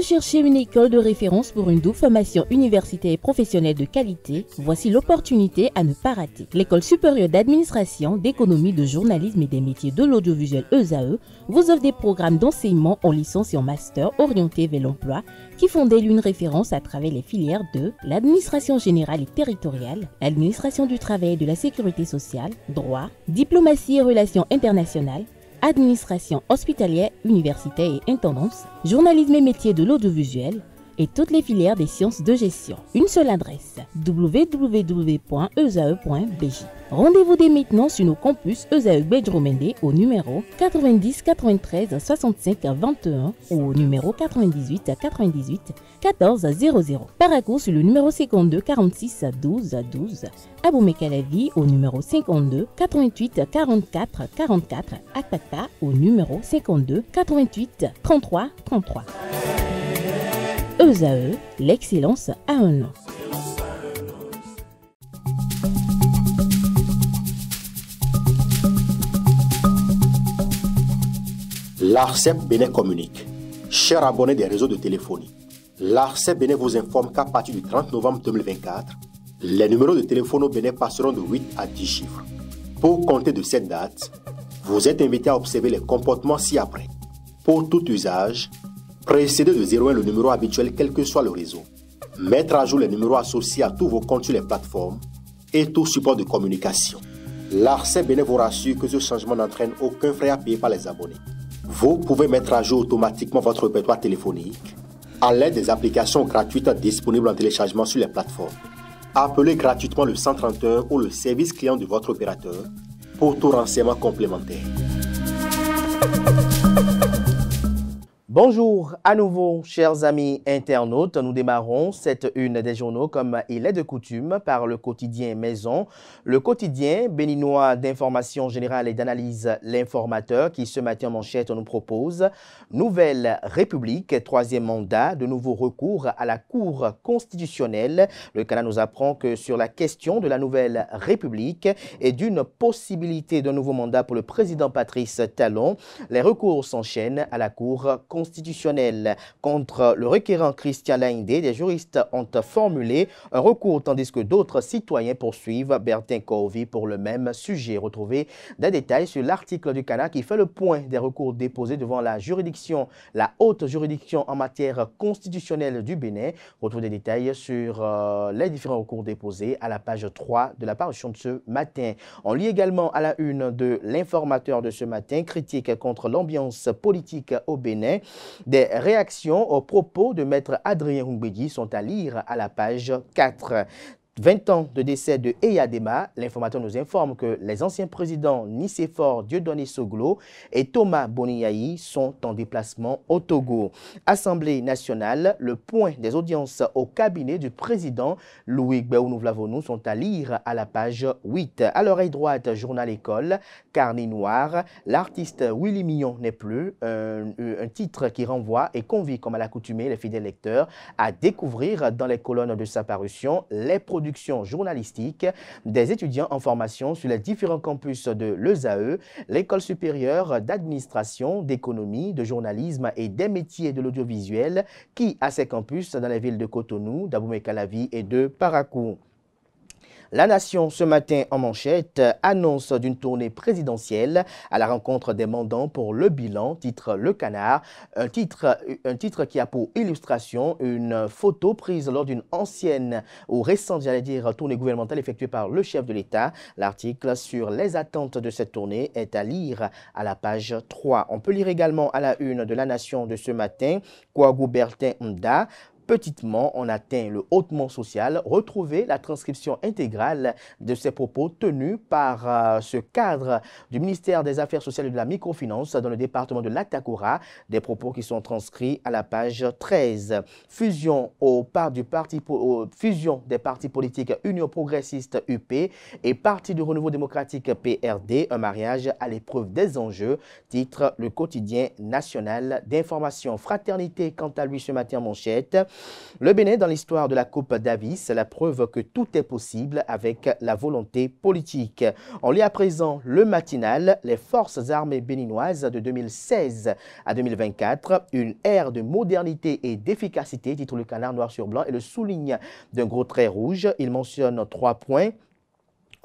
cherchez une école de référence pour une double formation universitaire et professionnelle de qualité? Voici l'opportunité à ne pas rater. L'École supérieure d'administration, d'économie, de journalisme et des métiers de l'audiovisuel ESAE vous offre des programmes d'enseignement en licence et en master orientés vers l'emploi qui font d'elle une référence à travers les filières de l'administration générale et territoriale, l'administration du travail et de la sécurité sociale, droit, diplomatie et relations internationales, administration hospitalière, universitaire et intendance, journalisme et métiers de l'audiovisuel et toutes les filières des sciences de gestion. Une seule adresse, www.esae.bj. Rendez-vous dès maintenant sur nos campus ESAE Bedjromende au numéro 90 93 65 21 ou au numéro 98 98 14 00. Paracourt sur le numéro 52 46 12 12. Aboumé-Calavi au numéro 52 88 44 44. Akpata au numéro 52 88 33 33. ESAE, l'excellence a un nom. L'ARCEP Bénin communique. Chers abonnés des réseaux de téléphonie, l'ARCEP Bénin vous informe qu'à partir du 30 novembre 2024, les numéros de téléphone au Bénin passeront de 8 à 10 chiffres. Pour compter de cette date, vous êtes invité à observer les comportements ci-après. Pour tout usage, précédez de 01 le numéro habituel quel que soit le réseau. Mettre à jour les numéros associés à tous vos comptes sur les plateformes et tout support de communication. L'ARCEP Bénin vous rassure que ce changement n'entraîne aucun frais à payer par les abonnés. Vous pouvez mettre à jour automatiquement votre répertoire téléphonique à l'aide des applications gratuites disponibles en téléchargement sur les plateformes. Appelez gratuitement le 131 ou le service client de votre opérateur pour tout renseignement complémentaire. Bonjour à nouveau, chers amis internautes. Nous démarrons cette une des journaux comme il est de coutume par le quotidien Maison, le quotidien béninois d'information générale et d'analyse L'Informateur qui ce matin en manchette nous propose Nouvelle République, troisième mandat, de nouveaux recours à la Cour constitutionnelle. Le Canada nous apprend que sur la question de la Nouvelle République et d'une possibilité d'un nouveau mandat pour le président Patrice Talon, les recours s'enchaînent à la Cour constitutionnelle. Contre le requérant Christian Laindé, des juristes ont formulé un recours tandis que d'autres citoyens poursuivent Bertin Corvi pour le même sujet. Retrouvez des détails sur l'article du Canada qui fait le point des recours déposés devant la haute juridiction en matière constitutionnelle du Bénin. Retrouvez des détails sur les différents recours déposés à la page 3 de la parution de ce matin. On lit également à la une de L'Informateur de ce matin, critique contre l'ambiance politique au Bénin. Des réactions aux propos de maître Adrien Humbedi sont à lire à la page 4. 20 ans de décès de Eyadema, l'informateur nous informe que les anciens présidents Nicéphore Dieudonné Soglo et Thomas Boniaï sont en déplacement au Togo. Assemblée nationale, le point des audiences au cabinet du président Louis Gbéou-Nouvlavonou sont à lire à la page 8. À l'oreille droite, journal école, carnet noir, l'artiste Willy Mignon n'est plus, un titre qui renvoie et convie comme à l'accoutumée les fidèles lecteurs à découvrir dans les colonnes de sa parution les produits journalistique des étudiants en formation sur les différents campus de l'ESAE, l'École supérieure d'administration, d'économie, de journalisme et des métiers de l'audiovisuel qui a ses campus dans les villes de Cotonou, d'Abomey-Calavi et de Paracourt. La Nation, ce matin en manchette, annonce d'une tournée présidentielle à la rencontre des mandants pour le bilan, titre Le Canard, un titre qui a pour illustration une photo prise lors d'une ancienne ou récente, tournée gouvernementale effectuée par le chef de l'État. L'article sur les attentes de cette tournée est à lire à la page 3. On peut lire également à la une de La Nation de ce matin, Kouagou Bertin Mda. Petitement, on atteint le hautement social. Retrouvez la transcription intégrale de ces propos tenus par ce cadre du ministère des Affaires sociales et de la microfinance dans le département de l'Atakura. Des propos qui sont transcrits à la page 13. Fusion des partis politiques Union progressiste UP et Parti du renouveau démocratique PRD. Un mariage à l'épreuve des enjeux. Titre le quotidien national d'information. Fraternité, quant à lui, ce matin en manchette. Le Bénin dans l'histoire de la Coupe Davis, la preuve que tout est possible avec la volonté politique. On lit à présent le matinal, les forces armées béninoises de 2016 à 2024, une ère de modernité et d'efficacité, titre le Canard noir sur blanc et le souligne d'un gros trait rouge. Il mentionne 3 points.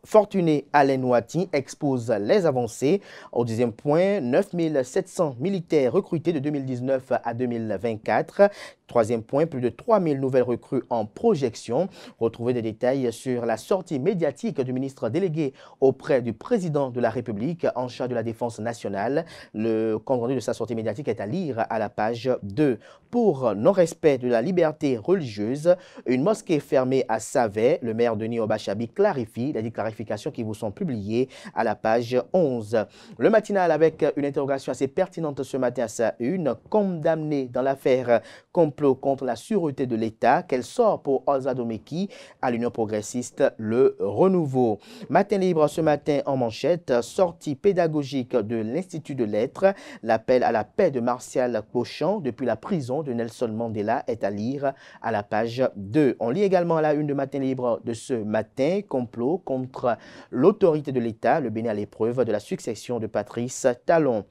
Fortuné Alain Nouati expose les avancées. Au 10e point, 9700 militaires recrutés de 2019 à 2024. 3e point, plus de 3000 nouvelles recrues en projection. Retrouvez des détails sur la sortie médiatique du ministre délégué auprès du président de la République en charge de la défense nationale. Le compte rendu de sa sortie médiatique est à lire à la page 2. Pour non-respect de la liberté religieuse, une mosquée fermée à Savet, le maire Denis Obachabi clarifie les clarifications qui vous sont publiées à la page 11. Le matinal avec une interrogation assez pertinente ce matin à sa une, condamné dans l'affaire complot contre la sûreté de l'État, qu'elle sort pour Ozadomeki à l'Union progressiste Le Renouveau. Matin libre ce matin en manchette, sortie pédagogique de l'Institut de lettres, l'appel à la paix de Martial Cauchan depuis la prison de Nelson Mandela est à lire à la page 2. On lit également à la une de Matin libre de ce matin, complot contre l'autorité de l'État, le Bénin à l'épreuve de la succession de Patrice Talon.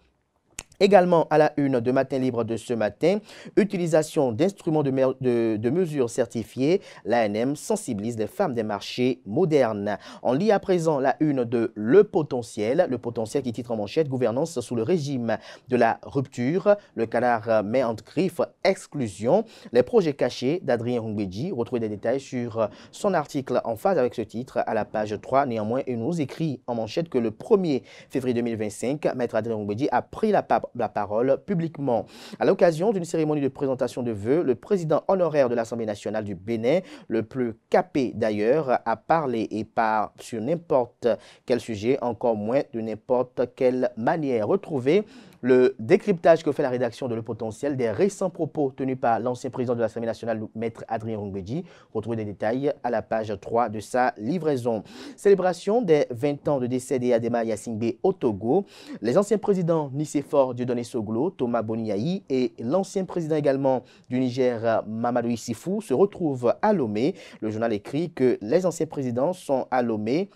Également à la une de Matin libre de ce matin, utilisation d'instruments de mesure certifiés, l'ANM sensibilise les femmes des marchés modernes. On lit à présent la une de Le Potentiel qui titre en manchette gouvernance sous le régime de la rupture. Le Canard met en griffe exclusion. Les projets cachés d'Adrien Rungbeji. Retrouvez des détails sur son article en phase avec ce titre à la page 3. Néanmoins, il nous écrit en manchette que le 1er février 2025, Maître Adrien Rungbeji a pris la parole publiquement. À l'occasion d'une cérémonie de présentation de vœux, le président honoraire de l'Assemblée nationale du Bénin, le plus capé d'ailleurs, a parlé et pas sur n'importe quel sujet, encore moins de n'importe quelle manière. Retrouvez le décryptage que fait la rédaction de Le Potentiel des récents propos tenus par l'ancien président de l'Assemblée nationale, Maître Adrien Rungbeji. Retrouvez des détails à la page 3 de sa livraison. Célébration des 20 ans de décès d'Adema Yassingbe au Togo. Les anciens présidents Nicéphore Dieudonné Soglo, Thomas Boniaï et l'ancien président également du Niger, Mamadou Issifou, se retrouvent à Lomé. Le journal écrit que les anciens présidents sont à Lomé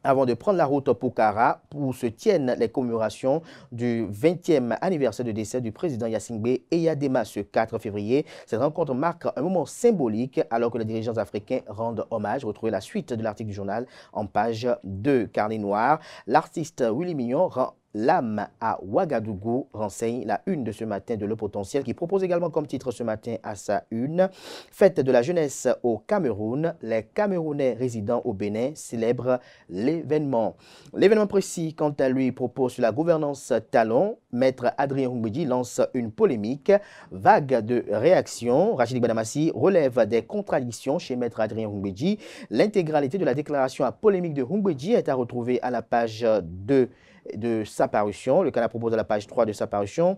avant de prendre la route pour Kara, où se tiennent les commémorations du 20e anniversaire de décès du président Yassingbe Eyadema ce 4 février. Cette rencontre marque un moment symbolique alors que les dirigeants africains rendent hommage. Retrouvez la suite de l'article du journal en page 2. Carnet noir, l'artiste Willy Mignon rend l'âme à Ouagadougou, renseigne la une de ce matin de Le Potentiel qui propose également comme titre ce matin à sa une. Fête de la jeunesse au Cameroun, les Camerounais résidant au Bénin célèbrent l'événement. L'événement précis, quant à lui, propose sur la gouvernance Talon. Maître Adrien Rungbeji lance une polémique. Vague de réactions. Rachid Badamassi relève des contradictions chez Maître Adrien Rungbeji. L'intégralité de la déclaration à polémique de Rungbeji est à retrouver à la page 2 de sa parution. Le Canard propose à la page 3 de sa parution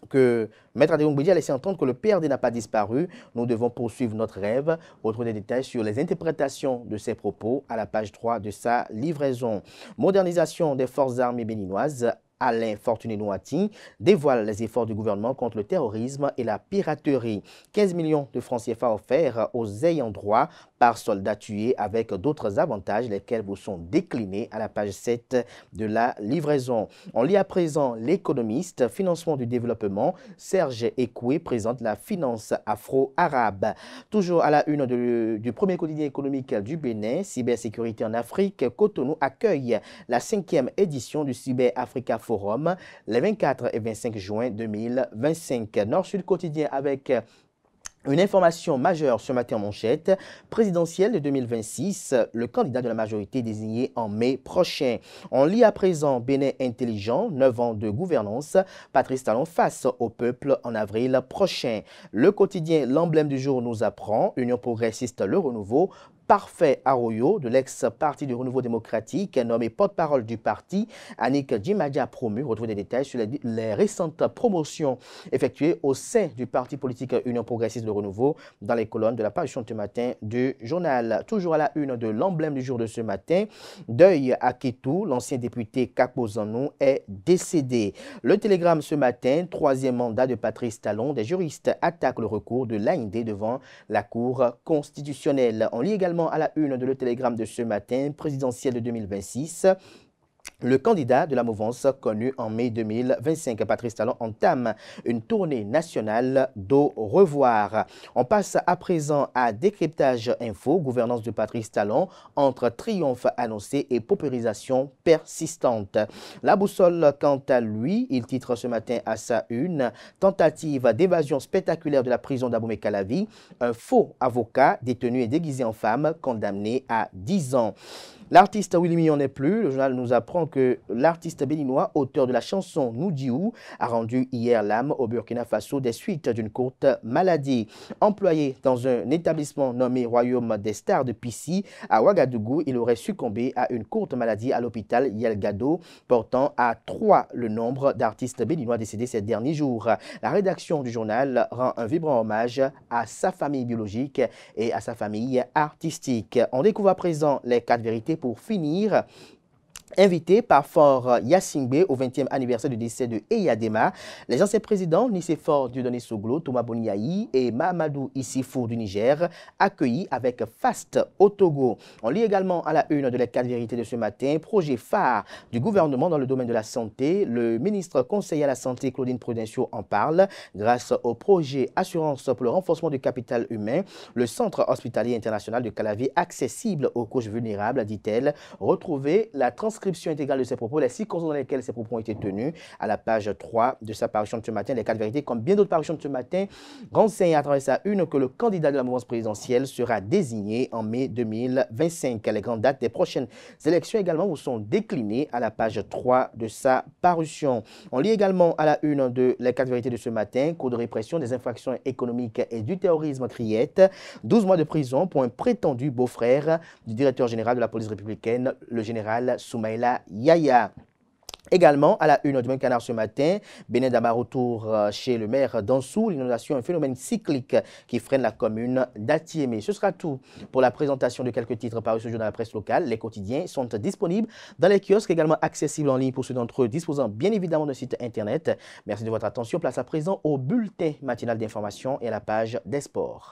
que Maître Adrien Rungbeji a laissé entendre que le PRD n'a pas disparu. Nous devons poursuivre notre rêve. Retrouvez des détails sur les interprétations de ses propos à la page 3 de sa livraison. Modernisation des forces armées béninoises. Alain Fortuné Nouati dévoile les efforts du gouvernement contre le terrorisme et la piraterie. 15 millions de francs CFA offerts aux ayants droit par soldats tués avec d'autres avantages, lesquels vous sont déclinés à la page 7 de la livraison. On lit à présent l'économiste, financement du développement. Serge Ekoué présente la finance afro-arabe. Toujours à la une du premier quotidien économique du Bénin, cybersécurité en Afrique, Cotonou accueille la 5e édition du Cyber Africa Forum les 24 et 25 juin 2025. Nord-Sud quotidien avec une information majeure ce matin en manchette, présidentielle de 2026, le candidat de la majorité désigné en mai prochain. On lit à présent Bénin intelligent, 9 ans de gouvernance, Patrice Talon face au peuple en avril prochain. Le quotidien L'emblème du jour nous apprend, Union progressiste Le Renouveau, Parfait Arroyo de l'ex-parti du Renouveau démocratique, nommé porte-parole du parti. Annick Djimadja promu. Retrouvez des détails sur les récentes promotions effectuées au sein du parti politique Union progressiste de Renouveau dans les colonnes de la parution de ce matin du journal. Toujours à la une de l'emblème du jour de ce matin, deuil à Kétou, l'ancien député Kakozanou est décédé. Le Télégramme ce matin, troisième mandat de Patrice Talon, des juristes attaquent le recours de l'AND devant la Cour constitutionnelle. On lit également à la une de Le Télégramme de ce matin, présidentielle de 2026. Le candidat de la mouvance connu en mai 2025, Patrice Talon, entame une tournée nationale d'au revoir. On passe à présent à Décryptage Info, gouvernance de Patrice Talon, entre triomphe annoncé et paupérisation persistante. La boussole, quant à lui, il titre ce matin à sa une, tentative d'évasion spectaculaire de la prison d'Abomey-Calavi, un faux avocat détenu et déguisé en femme, condamné à 10 ans. L'artiste Willy Millon n'est plus. Le journal nous apprend que l'artiste béninois, auteur de la chanson Noudiou, a rendu hier l'âme au Burkina Faso des suites d'une courte maladie. Employé dans un établissement nommé Royaume des Stars de Pissi à Ouagadougou, il aurait succombé à une courte maladie à l'hôpital Yelgado, portant à 3 le nombre d'artistes béninois décédés ces derniers jours. La rédaction du journal rend un vibrant hommage à sa famille biologique et à sa famille artistique. On découvre à présent les 4 vérités pour finir. Invité par Fort Yassingbe au 20e anniversaire du décès de Eyadema, les anciens présidents Nicéphore Dieudonné Soglo, Thomas Boniaï et Mahamadou Issifou du Niger, accueillis avec faste au Togo. On lit également à la une de les 4 vérités de ce matin, projet phare du gouvernement dans le domaine de la santé. Le ministre conseiller à la santé, Claudine Prudencio, en parle. Grâce au projet Assurance pour le renforcement du capital humain, le centre hospitalier international de Calavi accessible aux couches vulnérables, dit-elle. Retrouvez la transcription intégrale de ses propos, les circonstances dans lesquelles ces propos ont été tenus à la page 3 de sa parution de ce matin. Les 4 vérités, comme bien d'autres parutions de ce matin, renseignent à travers sa une que le candidat de la mouvance présidentielle sera désigné en mai 2025. Les grandes dates des prochaines élections également vous sont déclinées à la page 3 de sa parution. On lit également à la une de les 4 vérités de ce matin, cours de répression des infractions économiques et du terrorisme criette, 12 mois de prison pour un prétendu beau-frère du directeur général de la police républicaine, le général Soumaïla Yaya. Également, à la une du même canard ce matin, Bénin Dama retour chez le maire d'Ansou, l'inondation, un phénomène cyclique qui freine la commune d'Atiémé. Ce sera tout pour la présentation de quelques titres parus ce jour dans la presse locale. Les quotidiens sont disponibles dans les kiosques, également accessibles en ligne pour ceux d'entre eux disposant bien évidemment d'un site internet. Merci de votre attention. Place à présent au bulletin matinal d'information et à la page des sports.